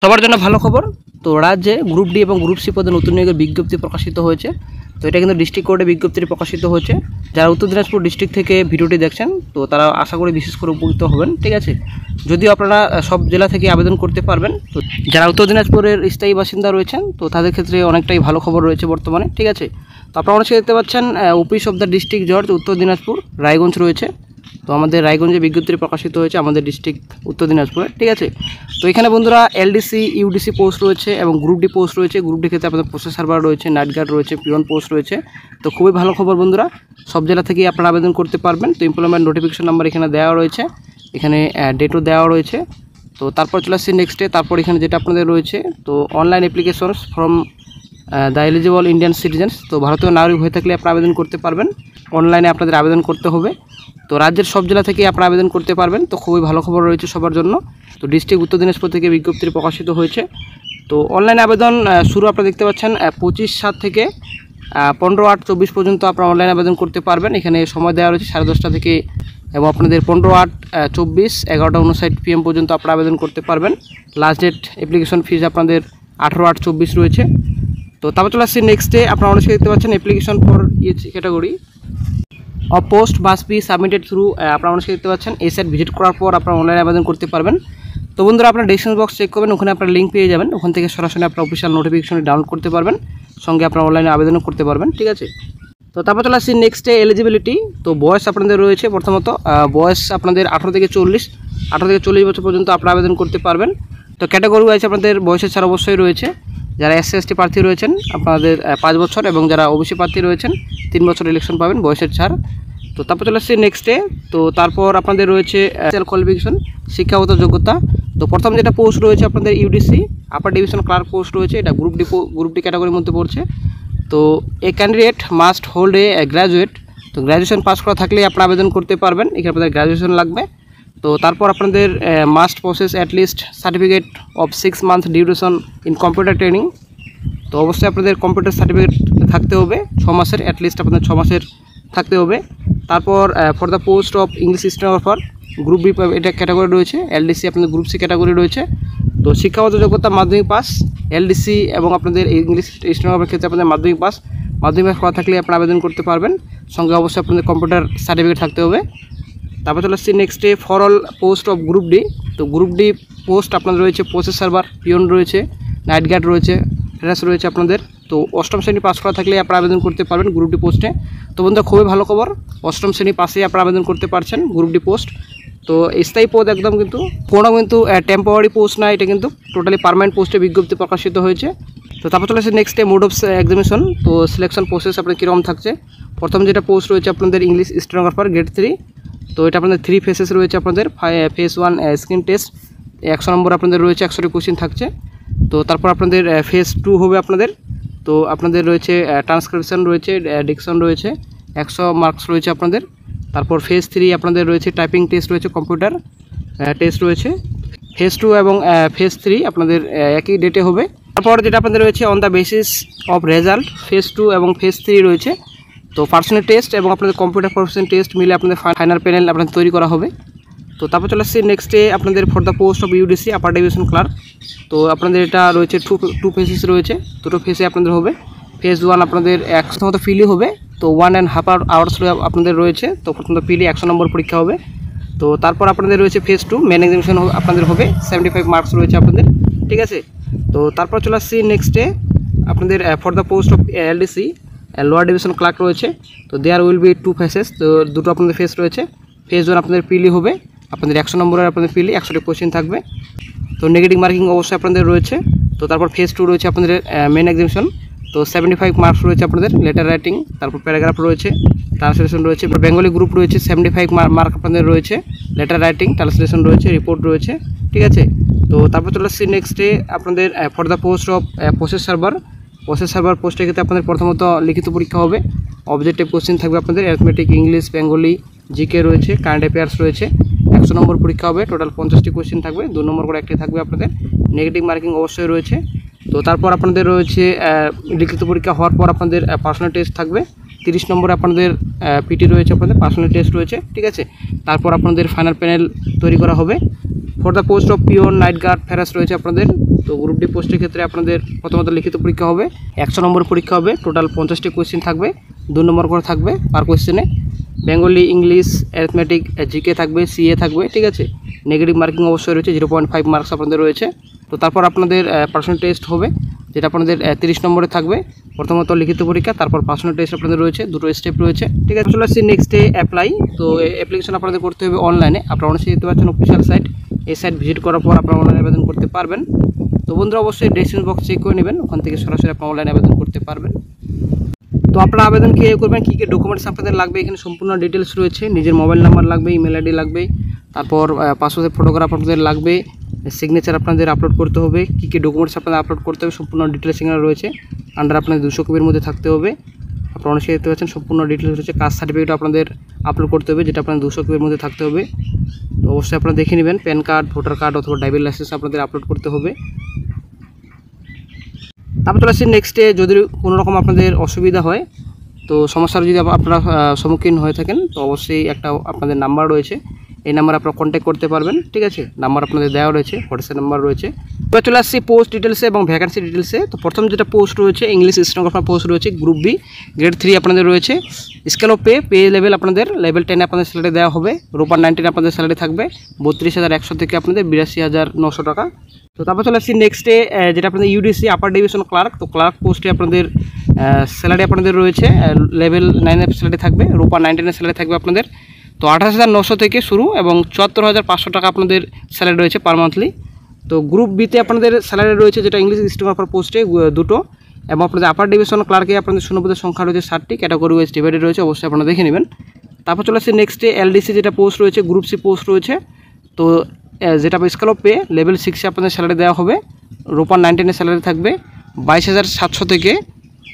সবার জন্য ভালো খবর। তো রাজ্যে গ্রুপ ডি এবং গ্রুপ সি পদে নতুন নিয়োগের বিজ্ঞপ্তি প্রকাশিত হয়েছে। তো এটা কিন্তু ডিস্ট্রিক্ট কোর্টে বিজ্ঞপ্তিটি প্রকাশিত হয়েছে। যারা উত্তর দিনাজপুর ডিস্ট্রিক্ট থেকে ভিডিওটি দেখছেন তো তারা আশা করি বিশেষ করে উপকৃত হবেন, ঠিক আছে। যদিও আপনারা সব জেলা থেকে আবেদন করতে পারবেন, তো যারা উত্তর দিনাজপুরের স্থায়ী বাসিন্দা রয়েছেন তো তাদের ক্ষেত্রে অনেকটাই ভালো খবর রয়েছে বর্তমানে, ঠিক আছে। তো আপনারা অনেকে দেখতে পাচ্ছেন অফিস অফ দ্য ডিস্ট্রিক্ট জজ উত্তর দিনাজপুর রায়গঞ্জ রয়েছে। তো আমাদের রায়গঞ্জে বিজ্ঞপ্তি প্রকাশিত হয়েছে আমাদের ডিস্ট্রিক্ট উত্তর দিনাজপুরে, ঠিক আছে। তো এখানে বন্ধুরা এলডিসি ইউডিসি পোস্ট রয়েছে এবং গ্রুপ ডি পোস্ট রয়েছে। গ্রুপ ডি ক্ষেত্রে আপনাদের প্রসেস সার্ভার রয়েছে, নাইট গার্ড রয়েছে, পিওন পোস্ট রয়েছে। তো খুবই ভালো খবর বন্ধুরা, সব জেলা থেকেই আপনারা আবেদন করতে পারবেন। তো এমপ্লয়মেন্ট নোটিফিকেশন নাম্বার এখানে দেওয়া রয়েছে, এখানে ডেটও দেওয়া রয়েছে। তো তারপর চলে আসছি নেক্সটে। তারপর এখানে যেটা আপনাদের রয়েছে তো online applications from the eligible Indian citizens. তো ভারতীয় নাগরিক হয়ে থাকলে আপনারা আবেদন করতে পারবেন। অনলাইনে আপনাদের আবেদন করতে হবে। তো রাজ্যের সব জেলা থেকে আপনারা আবেদন করতে পারবেন। তো খুবই ভালো খবর রয়েছে সবার জন্য। তো ডিস্ট্রিক্ট উত্তর দিনাজপুর থেকে বিজ্ঞপ্তি প্রকাশিত হয়েছে। তো অনলাইনে আবেদন শুরু আপনারা দেখতে পাচ্ছেন 25/7 থেকে 15/8/24 পর্যন্ত আপনারা অনলাইনে আবেদন করতে পারবেন। এখানে সময় দেওয়া রয়েছে 10:30 থেকে এবং আপনাদের 15/8/24 11:59 PM পর্যন্ত আপনারা আবেদন করতে পারবেন। লাস্ট ডেট অ্যাপ্লিকেশন ফিজ আপনাদের 18/8/24 রয়েছে। তো তারপর চলে আসছি নেক্সটে। আপনারা অনেকে দেখতে পাচ্ছেন application for each category of post must be submitted through. আপনারা অনেকে দেখতে পাচ্ছেন এই সাইট ভিজিট করার পর আপনারা অনলাইনে আবেদন করতে পারবেন। তো বন্ধুরা আপনারা ডেসক্রিপশন বক্স চেক করবেন, ওখানে আপনারা লিঙ্ক পেয়ে যাবেন। ওখান থেকে সরাসরি আপনারা অফিসিয়াল নোটিফিকেশন ডাউনলোড করতে পারবেন, সঙ্গে আপনারা অনলাইনে আবেদনও করতে পারবেন, ঠিক আছে। তো তারপর চলে আসছি নেক্সটে এলিজিবিলিটি। তো বয়স আপনাদের রয়েছে প্রথমত বয়স আপনাদের 18 থেকে 40 বছর পর্যন্ত আপনারা আবেদন করতে পারবেন। তো ক্যাটাগরি ওয়াইজ আপনাদের বয়সের ছাড় অবশ্যই রয়েছে। যারা এসসি এসটি প্রার্থী রয়েছেন আপনাদের 5 বছর এবং যারা ওবিসি প্রার্থী রয়েছেন 3 বছর ইলেকশন পাবেন বয়সের ছাড়। তো তারপর চলে আসছি নেক্সটে। তো তারপর আপনাদের রয়েছে কোয়ালিফিকেশন শিক্ষাগত যোগ্যতা। তো প্রথম যেটা পোস্ট রয়েছে আপনাদের UDC upper division clerk post রয়েছে, এটা গ্রুপ ডি ক্যাটাগরির মধ্যে পড়ছে। তো a candidate must hold a graduate. তো গ্র্যাজুয়েশন পাস করা থাকলে আপনারা আবেদন করতে পারবেন, এখানে আপনাদের গ্র্যাজুয়েশন লাগবে। তো তারপর আপনাদের must process at least certificate of 6 month duration in computer training. তো অবশ্যই আপনাদের কম্পিউটার সার্টিফিকেট থাকতে হবে 6 মাসের, অ্যাটলিস্ট আপনাদের 6 মাসের থাকতে হবে। তারপর for the post of English stenographer group B এটা ক্যাটাগরি রয়েছে, এলডিসি আপনাদের গ্রুপ সি ক্যাটাগরি রয়েছে। তো শিক্ষাগত যোগ্যতা মাধ্যমিক পাস, এলডিসি এবং আপনাদের ইংলিশ স্টেনোগ্রাফার ক্ষেত্রে আপনাদের মাধ্যমিক পাস করা থাকলে আপনারা আবেদন করতে পারবেন, সঙ্গে অবশ্যই আপনাদের কম্পিউটার সার্টিফিকেট থাকতে হবে। তারপর চলে আসছি নেক্সটে for all post of group D. তো গ্রুপ ডি পোস্ট আপনাদের রয়েছে প্রসেস সার্ভার, পিওন রয়েছে, নাইট গার্ড রয়েছে, ফেরাস রয়েছে আপনাদের। তো 8ম শ্রেণী পাস করা থাকলে আপনারা আবেদন করতে পারবেন গ্রুপ ডি পোস্টে। তো বন্ধুরা খুবই ভালো খবর, 8ম শ্রেণী পাশে আপনারা আবেদন করতে পারছেন গ্রুপ ডি পোস্ট। তো স্থায়ী পদ একদম কিন্তু কোনো কিন্তু টেম্পোরারি পোস্ট না, এটা কিন্তু টোটালি পার্মানেন্ট পোস্টে বিজ্ঞপ্তি প্রকাশিত হয়েছে। তো তারপর চলে আসছে নেক্সটে মোড অফ এক্সামিনেশন। তো সিলেকশন প্রসেস আপনাদের কীরকম থাকছে। প্রথম যেটা পোস্ট রয়েছে আপনাদের ইংলিশ স্টেনোগ্রাফার গ্রেড 3। তো এটা আপনাদের 3 ফেসেস রয়েছে আপনাদের। ফেস 1 স্ক্রিন টেস্ট 100 নম্বর আপনাদের রয়েছে, 100টি কোশ্চেন থাকছে। তো তারপর আপনাদের ফেস 2 হবে আপনাদের। তো আপনাদের রয়েছে ট্রান্সক্রিপশন রয়েছে, ডিকশন রয়েছে, 100 মার্কস রয়েছে আপনাদের। তারপর ফেস 3 আপনাদের রয়েছে টাইপিং টেস্ট রয়েছে, কম্পিউটার টেস্ট রয়েছে। ফেস 2 এবং ফেস 3 আপনাদের একই ডেটে হবে। তারপর যেটা আপনাদের রয়েছে on the basis of result face 2 এবং ফেস 3 রয়েছে। তো পার্সোনাল টেস্ট এবং আপনাদের কম্পিউটার প্রফেশন টেস্ট মিলে আপনাদের ফাইনাল প্যানেল আপনাদের তৈরি করা হবে। তো তারপর চলে আসছে নেক্সটে আপনাদের for the post of UDC upper division clerk. তো আপনাদের এটা রয়েছে টু ফেসেস রয়েছে, দুটো ফেসে আপনাদের হবে। ফেজ 1 আপনাদের 100 মতো ফিলি হবে। তো 1.5 আওয়ার্স আপনাদের রয়েছে। তো প্রথমত ফিলি 100 নম্বর পরীক্ষা হবে। তো তারপর আপনাদের রয়েছে ফেজ 2 মেন এক্সামিনেশন আপনাদের হবে, 75 মার্কস রয়েছে আপনাদের, ঠিক আছে। তো তারপর চলে আসছি নেক্সটে আপনাদের for the post of LDC lower division clerk রয়েছে। তো দেয়ার উইল বি 2 ফেসেস। তো দুটো আপনাদের ফেস রয়েছে। ফেজ 1 আপনাদের পিলি হবে, আপনাদের 100 নম্বরের আপনাদের পিলি, 100টি কোশ্চেন থাকবে। তো নেগেটিভ মার্কিং অবশ্যই আপনাদের রয়েছে। তো তারপর ফেজ 2 রয়েছে আপনাদের মেন এক্সামিনেশন। তো 75 মার্কস রয়েছে আপনাদের লেটার রাইটিং, তারপর প্যারাগ্রাফ রয়েছে, ট্রান্সলেশন রয়েছে, বেঙ্গলি গ্রুপ রয়েছে, 75 মার্ক আপনাদের রয়েছে, লেটার রাইটিং, ট্রান্সলেশন রয়েছে, রিপোর্ট রয়েছে, ঠিক আছে। তো তারপর চলে আসছি নেক্সটে আপনাদের for the post of process server পোস্টের ক্ষেত্রে আপনাদের প্রথমত লিখিত পরীক্ষা হবে। অবজেক্টিভ কোশ্চেন থাকবে আপনাদের, অ্যারিথমেটিক, ইংলিশ, বেঙ্গলি, জিকে রয়েছে, কারেন্ট অ্যাফেয়ার্স রয়েছে। 100 নম্বর পরীক্ষা হবে, টোটাল 50টি কোশ্চেন থাকবে, 2 নম্বর করে একটি থাকবে আপনাদের। নেগেটিভ মার্কিং অবশ্যই রয়েছে। তো তারপর আপনাদের রয়েছে লিখিত পরীক্ষা হওয়ার পর আপনাদের পার্সোনাল টেস্ট থাকবে, 30 নম্বরে আপনাদের পিটি রয়েছে, আপনাদের পার্সোনাল টেস্ট রয়েছে, ঠিক আছে। তারপর আপনাদের ফাইনাল প্যানেল তৈরি করা হবে। For the post of peon night guard ফেরাস রয়েছে আপনাদের। তো গ্রুপ ডি পোস্টের ক্ষেত্রে আপনাদের প্রথমত লিখিত পরীক্ষা হবে, 100 নম্বর পরীক্ষা হবে, টোটাল 50টি কোয়েশ্চেন থাকবে, 2 নম্বর করে থাকবে পার কোয়েশ্চেনে। বেঙ্গলি, ইংলিশ, অ্যারিথমেটিক, জিকে থাকবে, সিএ থাকবে, ঠিক আছে। নেগেটিভ মার্কিং অবশ্যই রয়েছে, 0.5 মার্কস আপনাদের রয়েছে। তো তারপর আপনাদের পার্সোনাল টেস্ট হবে, যেটা আপনাদের 30 নম্বরে থাকবে। প্রথমত লিখিত পরীক্ষা, তারপর পার্সোনাল টেস্ট আপনাদের রয়েছে, 2টো স্টেপ রয়েছে, ঠিক আছে। চলে আসছি নেক্সট ডে অ্যাপ্লাই। তো অ্যাপ্লিকেশন আপনাদের করতে হবে অনলাইনে। আপনারা অনেক যেতে পারছেন অফিসিয়াল সাইট, এই সাইট ভিজিট করার পর আপনারা অনলাইনে আবেদন করতে পারবেন। তো বন্ধুরা অবশ্যই ডেসক্রিপশন বক্স চেক করে নেবেন, ওখান থেকে সরাসরি আপনারা অনলাইনে আবেদন করতে পারবেন। তো আপনারা আবেদন কীভাবে করবেন, কী কী ডকুমেন্টস আপনাদের লাগবে, এখানে সম্পূর্ণ ডিটেলস রয়েছে। নিজের মোবাইল নাম্বার লাগবে, ইমেল আইডি লাগবে, তারপর পাসপোর্টের ফটোগ্রাফ আপনাদের লাগবে, সিগনেচার আপনাদের আপলোড করতে হবে, কী কী ডকুমেন্টস আপনাদের আপলোড করতে হবে সম্পূর্ণ ডিটেলস এখানে রয়েছে। আন্ডার আপনাদের 200 কপির মধ্যে থাকতে হবে। আপনারা অনেকে দেখতে পাচ্ছেন সম্পূর্ণ ডিটেলস রয়েছে। কাস্ট সার্টিফিকেট আপনাদের আপলোড করতে হবে, যেটা আপনাদের 200 কপির মধ্যে থাকতে হবে। তো অবশ্যই আপনারা দেখে নেবেন, প্যান কার্ড, ভোটার কার্ড অথবা ড্রাইভিং লাইসেন্স আপনাদের আপলোড করতে হবে। তারপর চলে আসছি নেক্সটে, যদি কোনো রকম আপনাদের অসুবিধা হয়, তো সমস্যার যদি আপনারা সম্মুখীন হয়ে থাকেন, তো অবশ্যই একটা আপনাদের নাম্বার রয়েছে, এই নাম্বার আপনারা কন্ট্যাক্ট করতে পারবেন, ঠিক আছে। নাম্বার আপনাদের দেওয়া রয়েছে, হোয়াটসঅ্যাপ নাম্বার রয়েছে। এবার চলে আসছি পোস্ট ডিটেলসে এবং ভ্যাকেন্সি ডিটেলসে। তো প্রথম যেটা পোস্ট রয়েছে, ইংলিশ স্টেনোগ্রাফার পোস্ট রয়েছে, গ্রুপ বি, গ্রেড 3 আপনাদের রয়েছে। স্কেল অফ পে লেভেল আপনাদের লেভেল 10 আপনাদের স্যালারি দেওয়া হবে। রোপার 19 আপনাদের স্যালারি থাকবে 32,100 থেকে আপনাদের 82,900 টাকা। তো তারপর চলে আসছি নেক্সটে, যেটা আপনাদের ইউডিসি আপার ডিভিশন ক্লার্ক। তো ক্লার্ক পোস্টে আপনাদের স্যালারি আপনাদের রয়েছে, লেভেল 9 স্যালারি থাকবে, রোপার 19 স্যালারি থাকবে আপনাদের। তো 28,900 থেকে শুরু এবং 74,500 টাকা আপনাদের স্যালারি রয়েছে পার মান্থলি। তো গ্রুপ বিতে আপনাদের স্যালারি রয়েছে, যেটা ইংলিশ স্টেনোগ্রাফার পোস্টে 2টো, এবং আপনাদের আপার ডিভিশন ক্লার্কে আপনাদের শূন্যপদের সংখ্যা রয়েছে 60টি, ক্যাটাগরি ওয়াইজ ডিভাইডেড রয়েছে, অবশ্যই আপনারা দেখে নেবেন। তারপর চলে আসছে নেক্সটে এলডিসি যেটা পোস্ট রয়েছে, গ্রুপ সি পোস্ট রয়েছে। তো যেটা স্কেল অফ পে লেভেল 6 আপনাদের স্যালারি দেওয়া হবে, রোপার 19 স্যালারি থাকবে 22,700 থেকে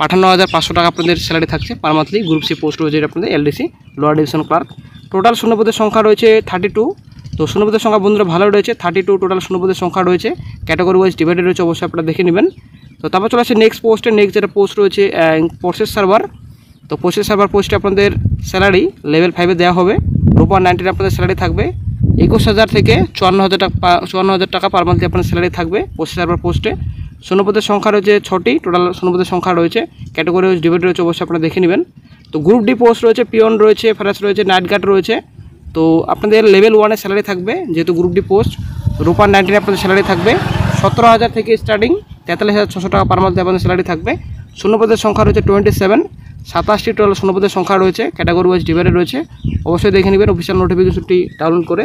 58,500 টাকা আপনাদের স্যালারি থাকছে per monthly. Group C post রয়েছে, এটা আপনাদের LDC lower division clerk. Total শূন্যপদের সংখ্যা রয়েছে 32। তো শূন্যপদের সংখ্যা বন্ধুরা ভালো রয়েছে, 32 টোটাল শূন্যপদের সংখ্যা রয়েছে, ক্যাটাগরি ওয়াইজ ডিভাইডেড রয়েছে, অবশ্যই আপনারা দেখে নেবেন। তো তারপর চলে আসছে নেক্সট পোস্টে, নেক্সট যেটা পোস্ট রয়েছে প্রসেস সার্ভার। তো প্রসেস সার্ভার পোস্টে আপনাদের স্যালারি লেভেল 5 দেওয়া হবে, রোপার 19 আপনাদের স্যালারি থাকবে 21,000 থেকে 54,000 টাকা পার মান্থলি আপনার স্যালারি থাকবে প্রসেস সার্ভার পোস্টে। শূন্যপদের সংখ্যা রয়েছে 6টি, টোটাল শূন্যপদের সংখ্যা রয়েছে, ক্যাটাগরি ওয়াইজ ডিভাইডেড রয়েছে, অবশ্যই আপনারা দেখে নেবেন। তো গ্রুপ ডি পোস্ট রয়েছে, পিয়ন রয়েছে, ফেরাস রয়েছে, নাইট গার্ড রয়েছে। তো আপনাদের লেভেল 1 স্যালারি থাকবে, যেহেতু গ্রুপ ডি পোস্ট, রোপার 19 আপনাদের স্যালারি থাকবে 17,000 থেকে স্টার্টিং 43,600 টাকা পার মান্থে আপনাদের স্যালারি থাকবে। শূন্যপদের সংখ্যা রয়েছে 27, 27টি টোটাল শূন্যপদের সংখ্যা রয়েছে, ক্যাটাগরি ওয়াইজ ডিভাইডেড রয়েছে, অবশ্যই দেখে নেবেন অফিসিয়াল নোটিফিকেশনটি ডাউনলোড করে।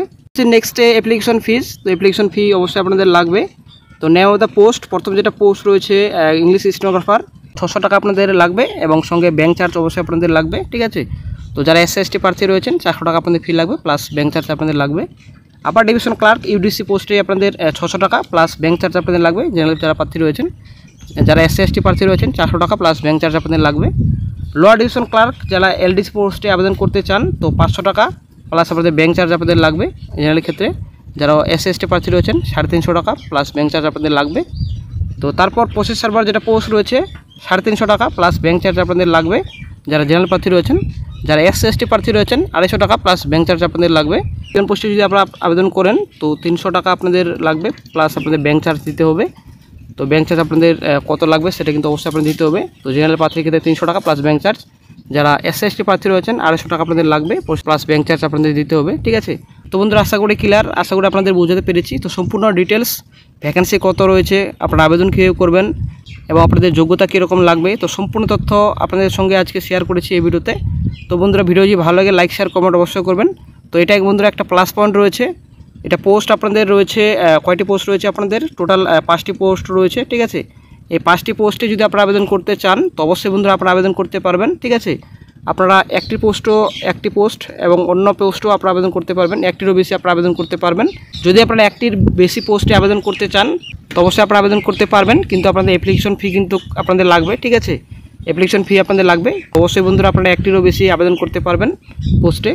নেক্সটে অ্যাপ্লিকেশন ফিস। তো অ্যাপ্লিকেশন ফি অবশ্যই আপনাদের লাগবে। তো নেম অফ দ্য পোস্ট, প্রথম যেটা পোস্ট রয়েছে ইংলিশ স্টেনোগ্রাফার, 600 টাকা আপনাদের লাগবে এবং সঙ্গে ব্যাঙ্ক চার্জ অবশ্যই আপনাদের লাগবে, ঠিক আছে। তো যারা SC/ST প্রার্থী রয়েছেন 400 টাকা আপনাদের ফি লাগবে, প্লাস ব্যাঙ্ক চার্জ আপনাদের লাগবে। আপার ডিভিশন ক্লার্ক ইউডিসি পোস্টে আপনাদের 600 টাকা প্লাস ব্যাঙ্ক চার্জ আপনাদের লাগবে। জেনারেল যারা প্রার্থী রয়েছেন, যারা SC/ST প্রার্থী রয়েছেন 400 টাকা প্লাস ব্যাঙ্ক চার্জ আপনাদের লাগবে। লোয়ার ডিভিশন ক্লার্ক যারা LDC পোস্টে আবেদন করতে চান, তো 500 টাকা প্লাস আপনাদের ব্যাঙ্ক চার্জ আপনাদের লাগবে। জেনারেল ক্ষেত্রে যারা SC/ST প্রার্থী রয়েছেন 350 টাকা প্লাস ব্যাঙ্ক চার্জ আপনাদের লাগবে। তো তারপর প্রসেস সার্ভার যেটা পোস্ট রয়েছে 350 টাকা প্লাস ব্যাঙ্ক চার্জ আপনাদের লাগবে যারা জেনারেল প্রার্থী রয়েছেন। যারা SC/ST প্রার্থী রয়েছেন 250 টাকা প্লাস ব্যাঙ্ক চার্জ আপনাদের লাগবে। পিয়ন পোস্টে যদি আপনারা আবেদন করেন তো 300 টাকা আপনাদের লাগবে, প্লাস আপনাদের ব্যাঙ্ক চার্জ দিতে হবে। তো ব্যাঙ্ক চার্জ আপনাদের কত লাগবে সেটা কিন্তু অবশ্যই আপনাদের দিতে হবে। তো জেনারেল প্রার্থীর ক্ষেত্রে 300 টাকা প্লাস ব্যাঙ্ক চার্জ, যারা SC/ST প্রার্থী রয়েছেন 250 টাকা আপনাদের লাগবে, প্লাস ব্যাঙ্ক চার্জ আপনাদের দিতে হবে, ঠিক আছে। তো বন্ধুরা আশা করি ক্লিয়ার, আশা করি আপনাদের বোঝাতে পেরেছি। তো সম্পূর্ণ ডিটেলস, ভ্যাকেন্সি কত রয়েছে, আপনারা আবেদন কীভাবে করবেন এবং আপনাদের যোগ্যতা কীরকম লাগবে, তো সম্পূর্ণ তথ্য আপনাদের সঙ্গে আজকে শেয়ার করেছি এই ভিডিওতে। তো বন্ধুরা ভিডিও যদি ভালো লাগে লাইক শেয়ার কমেন্ট অবশ্যই করবেন। তো এটা বন্ধুরা একটা প্লাস পয়েন্ট রয়েছে, এটা পোস্ট আপনাদের রয়েছে কয়টি পোস্ট রয়েছে আপনাদের, টোটাল 5টি পোস্ট রয়েছে, ঠিক আছে। এই 5টি পোস্টে যদি আপনারা আবেদন করতে চান তো অবশ্যই বন্ধুরা আপনারা আবেদন করতে পারবেন, ঠিক আছে। আপনারা একটি পোস্ট এবং অন্য পোস্টও আপনারা আবেদন করতে পারবেন, একটিরও বেশি আপনারা আবেদন করতে পারবেন। যদি আপনারা একটির বেশি পোস্টে আবেদন করতে চান তো অবশ্যই আপনারা আবেদন করতে পারবেন, কিন্তু আপনাদের অ্যাপ্লিকেশন ফি কিন্তু আপনাদের লাগবে, ঠিক আছে। অ্যাপ্লিকেশন ফি আপনাদের লাগবে, অবশ্যই বন্ধুরা আপনারা একটিরও বেশি আবেদন করতে পারবেন পোস্টে।